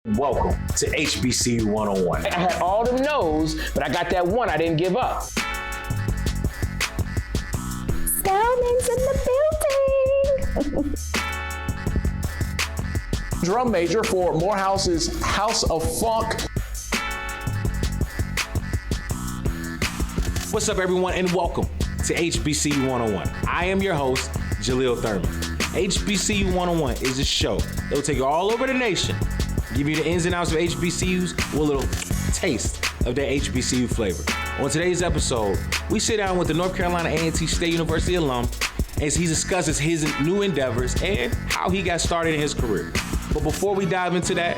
Welcome to HBCU 101. I had all them no's, but I got that one I didn't give up. Spellman's in the building. Drum major for Morehouse's House of Funk. What's up, everyone, and welcome to HBCU 101. I am your host, Jaleel Thurman. HBCU 101 is a show that will take you all over the nation, give you the ins and outs of HBCUs with a little taste of that HBCU flavor. On today's episode, we sit down with the North Carolina A&T State University alum as he discusses his new endeavors and how he got started in his career. But before we dive into that,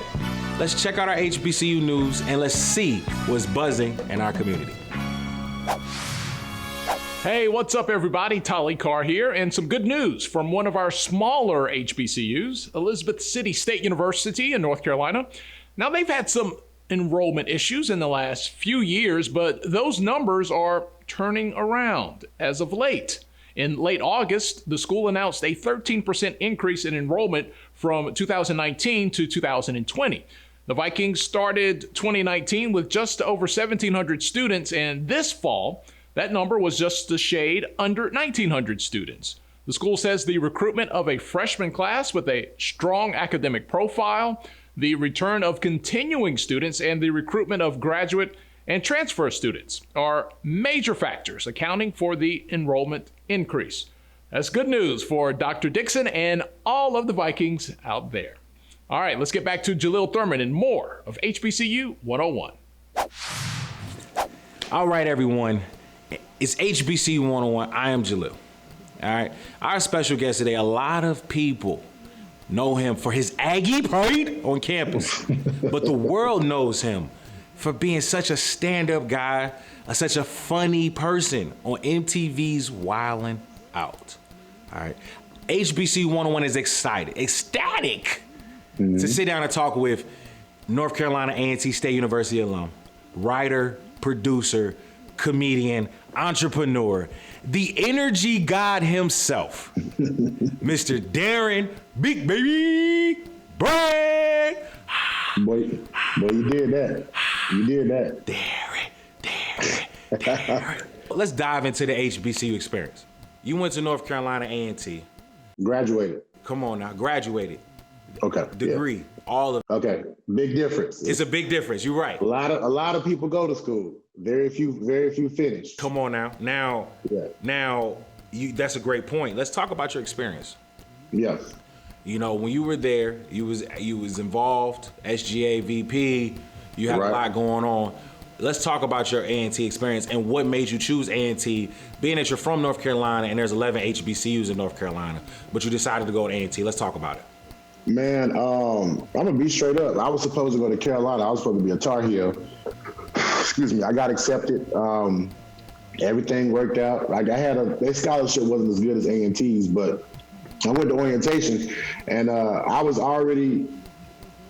let's check out our HBCU news and let's see what's buzzing in our community. Hey, what's up, everybody? Tali Carr here, and some good news from one of our smaller HBCUs, Elizabeth City State University in North Carolina. Now, they've had some enrollment issues in the last few years, but those numbers are turning around as of late. In late August, the school announced a 13% increase in enrollment from 2019 to 2020. The Vikings started 2019 with just over 1,700 students, and this fall, that number was just a shade under 1,900 students. The school says the recruitment of a freshman class with a strong academic profile, the return of continuing students, and the recruitment of graduate and transfer students are major factors accounting for the enrollment increase. That's good news for Dr. Dixon and all of the Vikings out there. All right, let's get back to Jaleel Thurman and more of HBCU 101. All right, everyone. It's HBCU 101. I am Jaleel. All right. Our special guest today, a lot of people know him for his Aggie parade on campus, but the world knows him for being such a stand-up guy, such a funny person on MTV's Wildin' Out. All right. HBCU 101 is ecstatic to sit down and talk with North Carolina A&T State University alum, writer, producer, comedian, entrepreneur, the energy god himself, Mr. Darren, Big Baby Brand. Boy, you did that. You did that. Darren. Let's dive into the HBCU experience. You went to North Carolina A&T. Graduated. Come on now, graduated. Okay. Degree, yeah. all of. Okay, big difference. It's a big difference. You're right. A lot of people go to school. Very few finish. Come on now. That's a great point. Let's talk about your experience. Yes. You know, when you were there, you was involved, SGA VP, you had a lot going on. Let's talk about your A&T experience and what made you choose A&T, being that you're from North Carolina and there's 11 HBCUs in North Carolina, but you decided to go to A&T. Let's talk about it. Man, I'm gonna be straight up. I was supposed to go to Carolina. I was supposed to be a Tar Heel. Excuse me. I got accepted. Everything worked out. Like their scholarship wasn't as good as A&T's, but I went to orientation, and I was already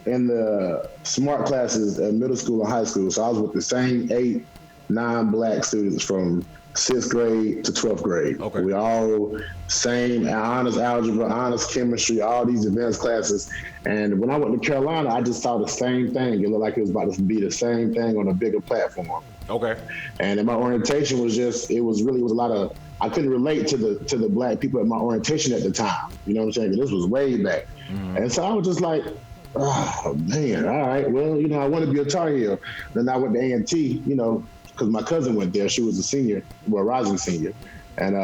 in the smart classes at middle school and high school. So I was with the same 8, 9 black students from 6th grade to 12th grade. Okay. We all same honors algebra, honors chemistry, all these advanced classes. And when I went to Carolina, I just saw the same thing. It looked like it was about to be the same thing on a bigger platform. Okay. And in my orientation was a lot of, I couldn't relate to the black people at my orientation at the time. You know what I'm saying? This was way back. Mm-hmm. And so I was just like, oh man, all right, well, I want to be a Tar Heel. Then I went to A&T, because my cousin went there. She was a senior, rising senior. And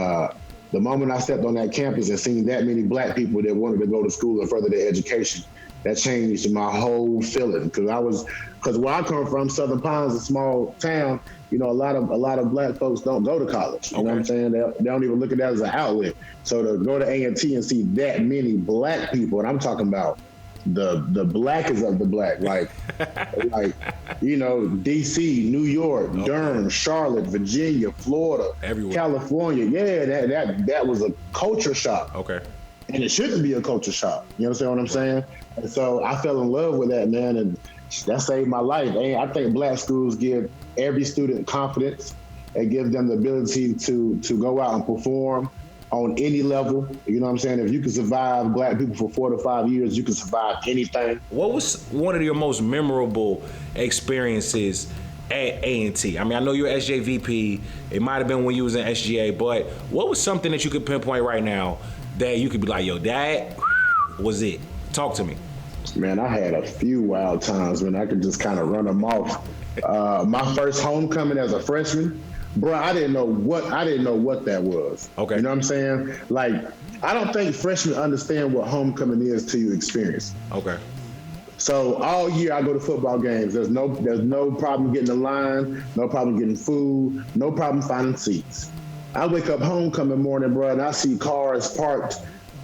the moment I stepped on that campus and seen that many black people that wanted to go to school and further their education, that changed my whole feeling. Because where I come from, Southern Pines, a small town, a lot of black folks don't go to college. You know what I'm saying? They don't even look at that as an outlet. So to go to A&T and see that many black people, and I'm talking about the blackest of the black, like DC, New York, Durham, Charlotte, Virginia, Florida, everywhere. California. Yeah, that was a culture shock. Okay. And it shouldn't be a culture shock. You understand what I'm saying? And so I fell in love with that, man, and that saved my life. And I think black schools give every student confidence. It gives them the ability to go out and perform. on any level. You know what I'm saying? If you can survive black people for 4 to 5 years, you can survive anything. What was one of your most memorable experiences at A&T? I mean, I know you're SJVP. It might have been when you was in SGA, but what was something that you could pinpoint right now that you could be like, yo, that was it? Talk to me. Man, I had a few wild times when I could just kind of run them off. My first homecoming as a freshman, bro, I didn't know what that was. Okay. You know what I'm saying? Like, I don't think freshmen understand what homecoming is till you experience. Okay. So all year I go to football games. There's no problem getting in line, no problem getting food, no problem finding seats. I wake up homecoming morning, bro, and I see cars parked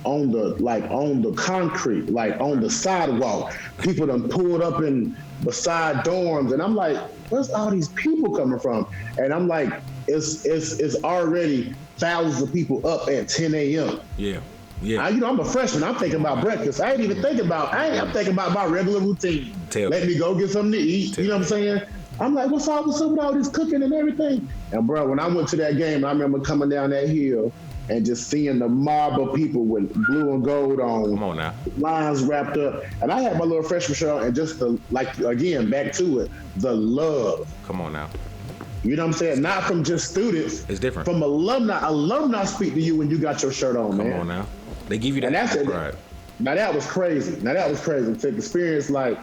on the concrete, like on the sidewalk. People done pulled up in beside dorms, and I'm like, where's all these people coming from? And I'm like, it's already thousands of people up at 10 a.m. Yeah. I'm a freshman. I'm thinking about breakfast. I'm thinking about my regular routine. Let me go get something to eat. You know what I'm saying? I'm like, what's up with all this cooking and everything? And bro, when I went to that game, I remember coming down that hill and just seeing the mob of people with blue and gold on. Come on now. Lines wrapped up. And I had my little freshman shirt on, and just back to it, the love. Come on now. You know what I'm saying? Not from just students. It's different. From alumni. Alumni speak to you when you got your shirt on, man. Come on now. They give you that. And that's it. Right. Now that was crazy. To experience like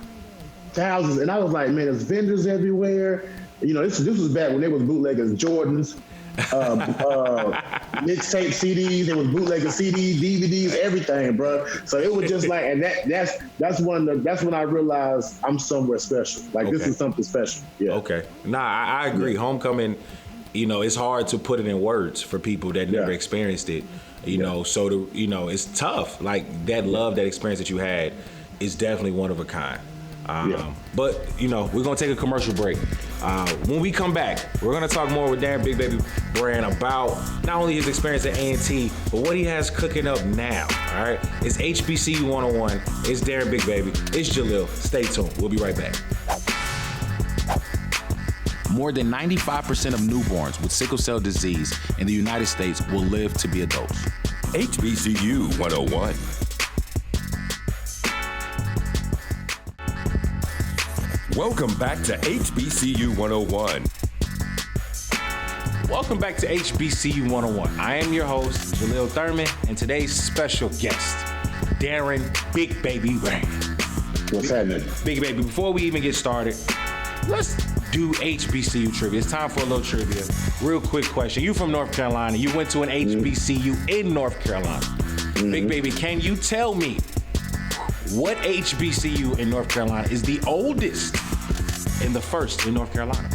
thousands. And I was like, man, there's vendors everywhere. You know, this was back when they was bootleggers, Jordans, mixtape CDs. There was bootlegger CDs, DVDs, everything, bro. So it was just like, and that's when I realized I'm somewhere special. Like This is something special. Yeah. Okay. Nah, I agree. Yeah. Homecoming, it's hard to put it in words for people that never experienced it. You know, so it's tough. Like that love, that experience that you had is definitely one of a kind. But we're gonna take a commercial break. When we come back, we're gonna talk more with Darren Big Baby Brand about not only his experience at A&T, but what he has cooking up now. All right, it's HBCU 101. It's Darren Big Baby. It's Jalil. Stay tuned. We'll be right back. More than 95% of newborns with sickle cell disease in the United States will live to be adults. HBCU 101. Welcome back to HBCU 101. Welcome back to HBCU 101. I am your host, Jalil Thurman, and today's special guest, Darren Big Baby Brand. What's happening? Big Baby, before we even get started, let's do HBCU trivia. It's time for a little trivia. Real quick question. You from North Carolina. You went to an HBCU in North Carolina. Mm-hmm. Big Baby, can you tell me what HBCU in North Carolina is the oldest and the first in North Carolina?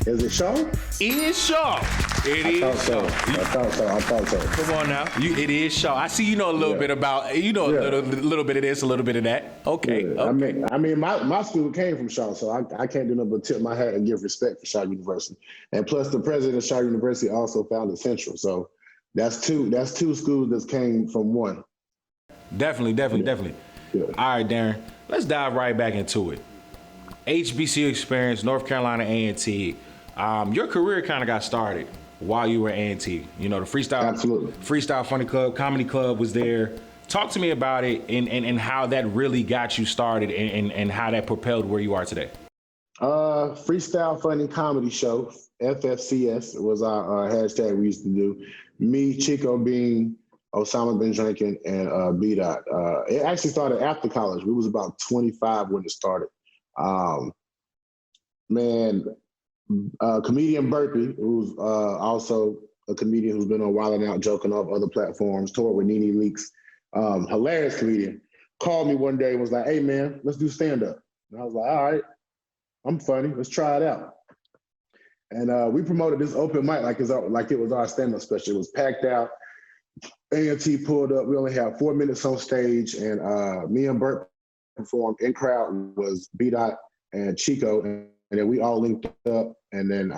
Is it Shaw? It is Shaw. It is Shaw. I thought so. Come on now. It is Shaw. I see you know a little bit about, a little bit of this, a little bit of that. Okay. Yeah. Okay. I mean, my school came from Shaw, so I can't do nothing but tip my hat and give respect for Shaw University. And plus, the president of Shaw University also founded Central, so that's two schools that came from one. Definitely. Yeah. All right, Darren. Let's dive right back into it. HBCU experience, North Carolina A&T. Your career kind of got started while you were at A&T. You know, the Freestyle Funny Club, Comedy Club was there. Talk to me about it and how that really got you started and how that propelled where you are today. Freestyle Funny Comedy Show, FFCS, was our hashtag we used to do. Me, Chico Bean, Osama Bin Drinking, and B-Dot. It actually started after college. We was about 25 when it started. Comedian Burpee, who's also a comedian who's been on Wild 'N Out, Joking Off other platforms, toured with Nene Leakes, hilarious comedian, called me one day and was like, hey man, let's do stand-up. And I was like, all right, I'm funny, let's try it out. And we promoted this open mic like it was our stand-up special. It was packed out. A&T pulled up. We only had 4 minutes on stage, and me and Burt performed. In crowd was B-Dot and Chico, and then we all linked up. And then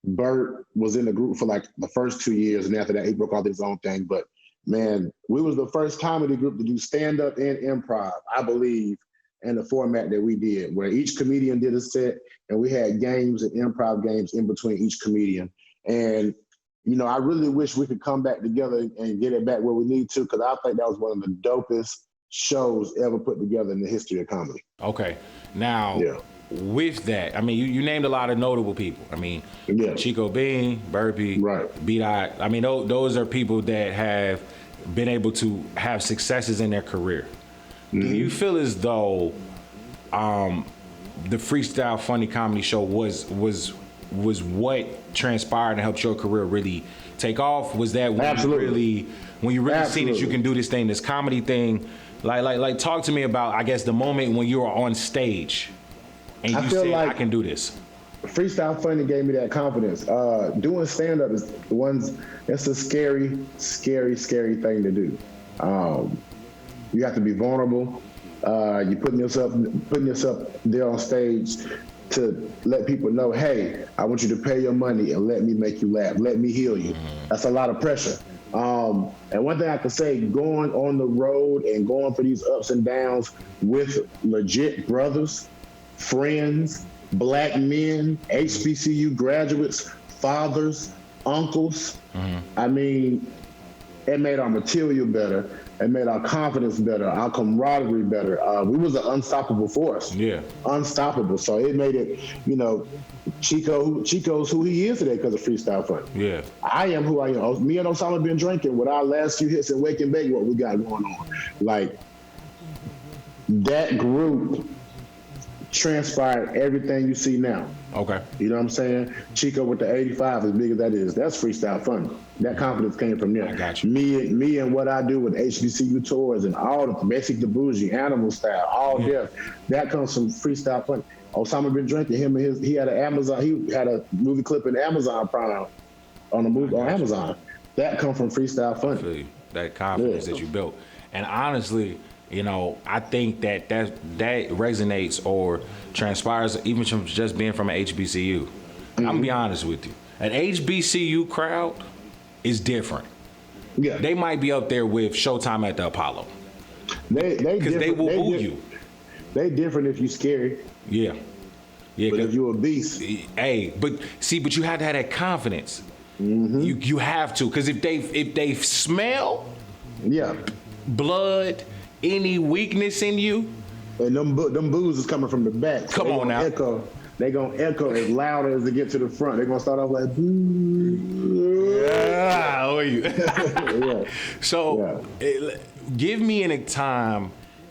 Burt was in the group for like the first 2 years, and after that, he broke off his own thing. But man, we was the first comedy group to do stand-up and improv, I believe, and the format that we did, where each comedian did a set, and we had games and improv games in between each comedian. And I really wish we could come back together and get it back where we need to, because I think that was one of the dopest shows ever put together in the history of comedy. Okay. Now, with that, I mean, you named a lot of notable people. I mean, Chico Bean, Burpee, B-Dot. I mean, those are people that have been able to have successes in their career. Do you feel as though the Freestyle Funny Comedy Show was what transpired and helped your career really take off? Was that when you really seen that you can do this thing, this comedy thing? Like talk to me about, I guess, the moment when you were on stage and you said, I can do this. Freestyle Funny gave me that confidence. Doing stand-up is it's a scary, scary, scary thing to do. You have to be vulnerable. You're putting yourself there on stage to let people know, hey, I want you to pay your money and let me make you laugh. Let me heal you. That's a lot of pressure. And one thing I can say, going on the road and going through these ups and downs with legit brothers, friends, Black men, HBCU graduates, fathers, uncles. I mean, it made our material better. It made our confidence better, our camaraderie better. We was an unstoppable force. Yeah. Unstoppable. So it made it, Chico's who he is today because of Freestyle Fun. Yeah. I am who I am. Me and Osama been drinking with our last few hits and Wake and Bake what we got going on. Like, that group transpired everything you see now. Okay. You know what I'm saying? Chico with the 85, as big as that is, that's Freestyle Fun. That confidence came from there. I got you. Me and what I do with HBCU tours and all the Basic the Bougie, Animal Style, all that comes from Freestyle Fun. Osama been drinking. He had a movie clip in Amazon Prime on Amazon. That come from Freestyle Fun. That confidence that you built. And honestly, I think that resonates or transpires even from just being from an HBCU. I'm gonna be honest with you. An HBCU crowd is different. Yeah. They might be up there with Showtime at the Apollo. Because they will boo you. They different if you scary. Yeah. Yeah. But if you're a beast. Hey, but you have to have that confidence. You have to, because if they smell blood, any weakness in you, and them boos is coming from the back. So come on now. They gonna echo as loud as they get to the front. They're gonna start off like boo. Yeah, are you? So give me an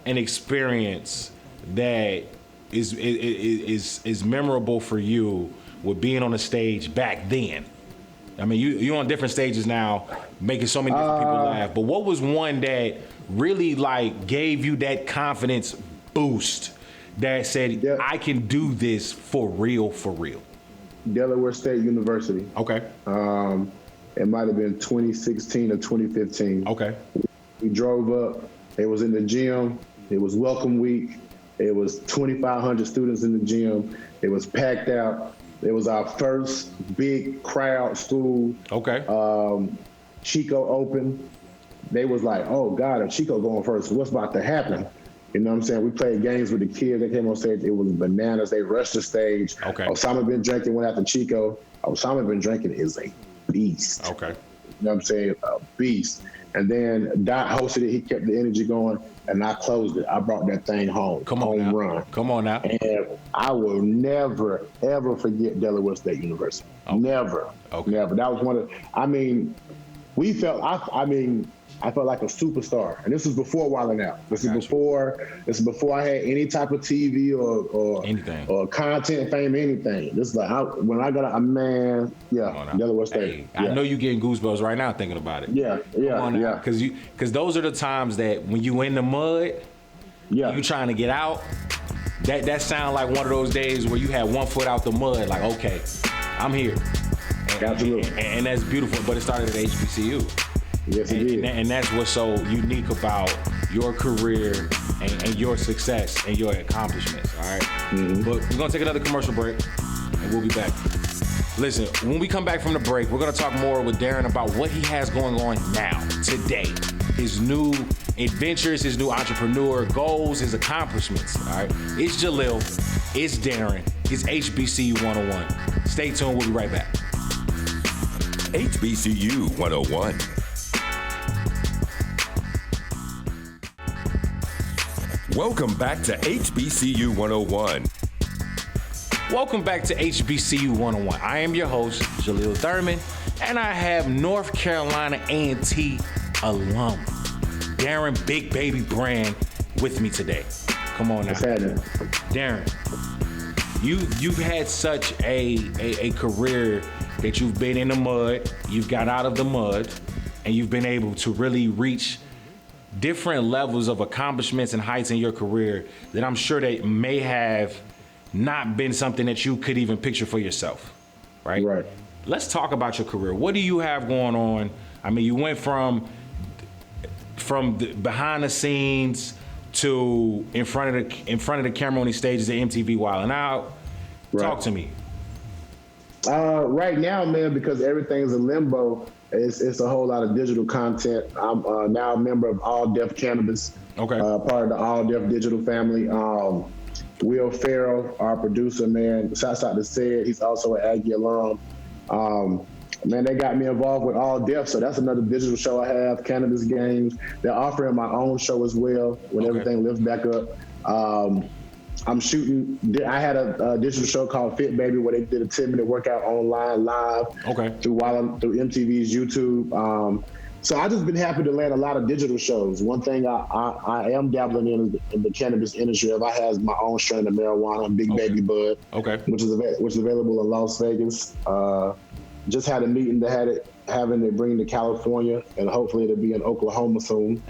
experience that is memorable for you with being on the stage back then. I mean, you're on different stages now, making so many different people laugh. But what was one that really gave you that confidence boost that said, I can do this for real, for real? Delaware State University. Okay. It might have been 2016 or 2015. Okay. We drove up. It was in the gym. It was welcome week. It was 2,500 students in the gym. It was packed out. It was our first big crowd school. Okay. Chico opened. They was like, oh God, if Chico going first, what's about to happen? You know what I'm saying? We played games with the kids. They came on stage. It was bananas. They rushed the stage. Okay. Osama been drinking, went after Chico. Osama been drinking is a beast. Okay. You know what I'm saying? A beast. And then Dot hosted it. He kept the energy going, and I closed it. I brought that thing home. Home run. Come on now. And I will never, ever forget Delaware State University. Okay. Never. Okay. Never. That was one of, we felt, I felt like a superstar. And this was before Wildin' Out. This is before I had any type of TV or anything, or content, fame, anything. This is like, when I got Delaware State. Hey, I know you're getting goosebumps right now thinking about it. Yeah. Because those are the times that when you in the mud, you trying to get out, that sound like one of those days where you had one foot out the mud, like, okay, I'm here. And that's beautiful, but it started at HBCU. Yes, it did. And that's what's so unique about your career and your success and your accomplishments, all right? Mm-hmm. But we're going to take another commercial break, and we'll be back. Listen, when we come back from the break, we're going to talk more with Darren about what he has going on now, today. his new adventures, his new entrepreneur goals, his accomplishments. All right, it's Jalil, it's Darren, it's HBCU 101. Stay tuned. We'll be right back. HBCU 101. Welcome back to HBCU 101. Welcome back to HBCU 101. I am your host, Jalil Thurman, and I have North Carolina A&T alum, Darren Big Baby Brand, with me today. Come on now. Darren, you've had such a career that you've been in the mud, you've got out of the mud, and you've been able to really reach different levels of accomplishments and heights in your career that I'm sure that may have not been something that you could even picture for yourself, right? Right. Let's talk about your career. What do you have going on? I mean, you went from the behind the scenes to in front of the camera on these stages at MTV Wild 'N Out. Right. Talk to me. Right now, man, because everything's in limbo, it's a whole lot of digital content. I'm now a member of All Def Cannabis, part of the All Def digital family. Will Farrell, our producer, man, shouts out to Sid. He's also an Aggie alum. Man, they got me involved with All Def, so that's another digital show I have, Cannabis Games. They're offering my own show as well when everything lifts back up. I'm shooting. I had a digital show called Fit Baby where they did a 10-minute workout online live through MTV's YouTube. So I just been happy to land a lot of digital shows. One thing I am dabbling in the cannabis industry. I have my own strain of marijuana, Big Baby Bud, which is available in Las Vegas. Just had a meeting to having it bring to California, and hopefully it'll be in Oklahoma soon.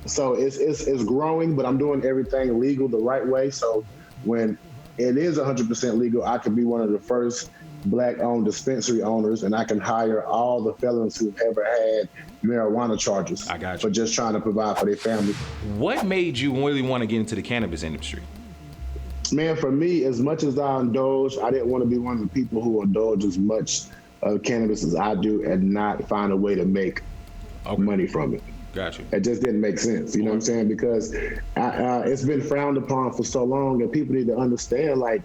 So it's growing, but I'm doing everything legal the right way. So when it is 100% legal, I can be one of the first Black-owned dispensary owners, and I can hire all the felons who've ever had marijuana charges for just trying to provide for their family. What made you really want to get into the cannabis industry? Man, for me, as much as I indulge, I didn't want to be one of the people who indulge as much of cannabis as I do and not find a way to make money from it. Gotcha. It just didn't make sense. You know what I'm saying? Because it's been frowned upon for so long, and people need to understand, like,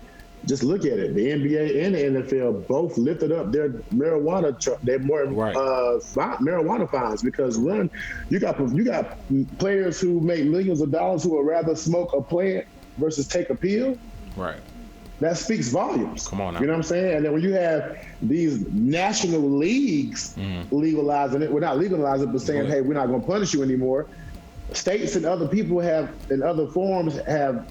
just look at it. The NBA and the NFL both lifted up their marijuana marijuana fines because one, you got players who make millions of dollars who would rather smoke a plant versus take a pill. Right. That speaks volumes. Come on now. You know what I'm saying? And then when you have these national leagues legalizing it, we're not legalizing it, but saying, hey, we're not going to punish you anymore. States and other people in other forms have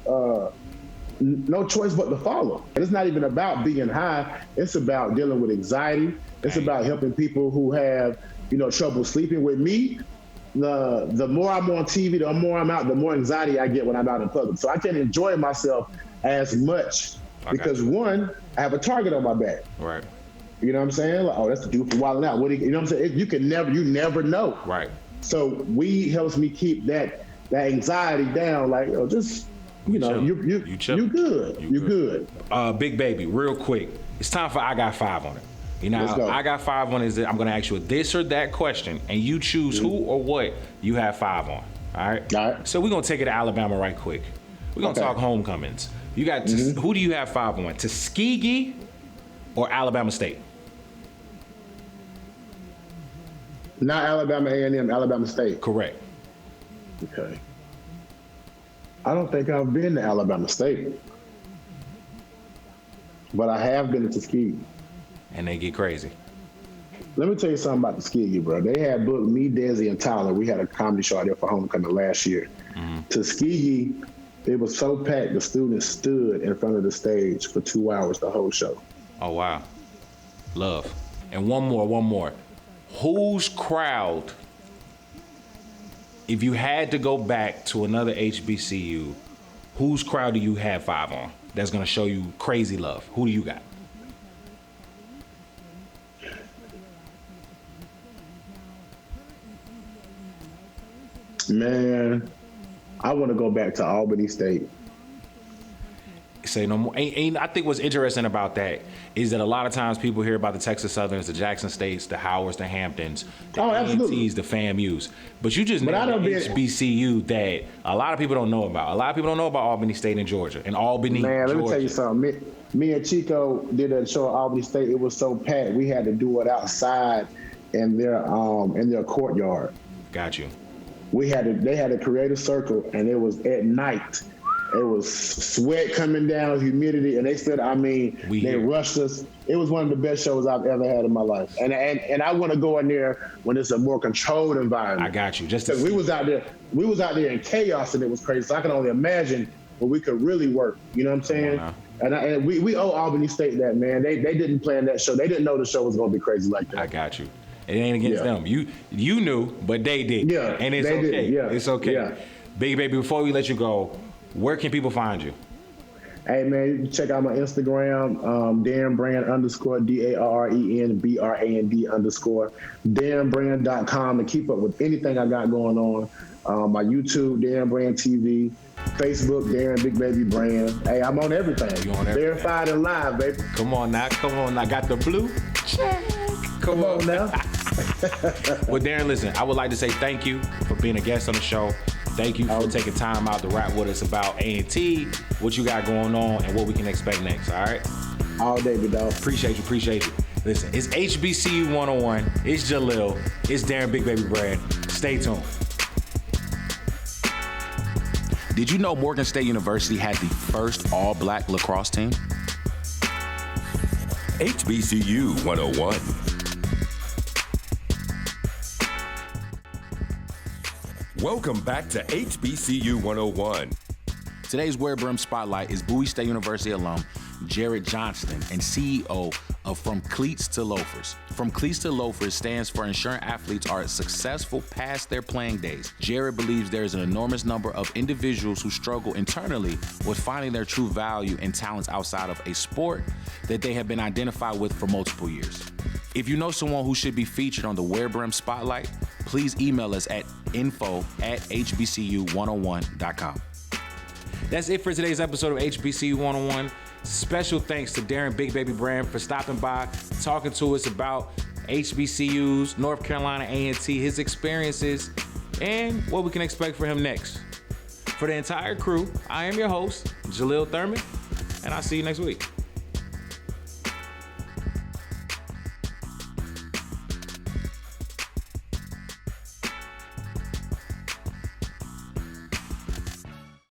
no choice but to follow. And it's not even about being high. It's about dealing with anxiety. It's about helping people who have, trouble sleeping. With me, the more I'm on TV, the more I'm out, the more anxiety I get when I'm out in public. So I can't enjoy myself as much because one, I have a target on my back. Right. You know what I'm saying? Like, that's the dude from Wild 'N Out. You know what I'm saying? You never know. Right. So weed helps me keep that anxiety down. Like, just, you good. You good. Big Baby, real quick. It's time for I Got 5 on it. I Got 5 on it is that I'm going to ask you a this or that question, and you choose who or what you have 5 on. All right? So we're going to take it to Alabama right quick. We're going to talk homecomings. You got who do you have 5 on? Tuskegee or Alabama State? Not Alabama A&M, Alabama State. Correct. Okay. I don't think I've been to Alabama State, but I have been to Tuskegee. And they get crazy. Let me tell you something about Tuskegee, bro. They had booked me, Desi, and Tyler. We had a comedy show out there for homecoming last year. Tuskegee, it was so packed, the students stood in front of the stage for 2 hours the whole show. Oh, wow. Love. And one more. Whose crowd, if you had to go back to another HBCU, whose crowd do you have 5 on that's going to show you crazy love? Who do you got? Man, I want to go back to Albany State. Say no more. I think what's interesting about that is that a lot of times people hear about the Texas Southerns, the Jackson States, the Howards, the Hamptons, the A&Ts, the FAMUs. But you just named the HBCU that a lot of people don't know about. A lot of people don't know about Albany State in Georgia. And Albany, Man, Georgia. let me tell you something. Me and Chico did a show at Albany State. It was so packed, we had to do it outside in their courtyard. Got you. They had to create a circle, and it was at night. It was sweat coming down, humidity, and they said, they rushed us. It was one of the best shows I've ever had in my life. And I want to go in there when it's a more controlled environment. I got you. We was out there in chaos, and it was crazy. So I can only imagine where we could really work. You know what I'm saying? And we owe Albany State that, man. They didn't plan that show. They didn't know the show was going to be crazy like that. I got you. It ain't against them. You knew, but they did. Yeah, and it's okay. Did. Yeah. It's okay. Yeah. Big Baby, before we let you go, where can people find you? Hey, man, you can check out my Instagram, Darren Brand _DARREN BRAND DarrenBrand.com to keep up with anything I got going on. My YouTube, Darren Brand TV, Facebook, Darren Big Baby Brand. Hey, I'm on everything. You on everything. Verified and live, baby. Come on now. Got the blue check. Come on now. Well, Darren, listen, I would like to say thank you for being a guest on the show. Thank you for taking time out to rap with us about A&T, what you got going on, and what we can expect next, all right? All day, big dog. Appreciate you. Listen, it's HBCU 101. It's Jalil. It's Darren Big Baby Brand. Stay tuned. Did you know Morgan State University had the first all-black lacrosse team? HBCU 101. Welcome back to HBCU 101. Today's Where Brim Spotlight is Bowie State University alum Jared Johnston and CEO of From Cleats to Loafers. From Cleats to Loafers stands for ensuring athletes are successful past their playing days. Jared believes there is an enormous number of individuals who struggle internally with finding their true value and talents outside of a sport that they have been identified with for multiple years. If you know someone who should be featured on the Where Brim Spotlight, please email us at info@hbcu101.com. That's it for today's episode of HBCU 101. Special thanks to Darren Big Baby Brand for stopping by, talking to us about HBCUs, North Carolina A&T, his experiences, and what we can expect for him next. For the entire crew, I am your host, Jalil Thurman, and I'll see you next week.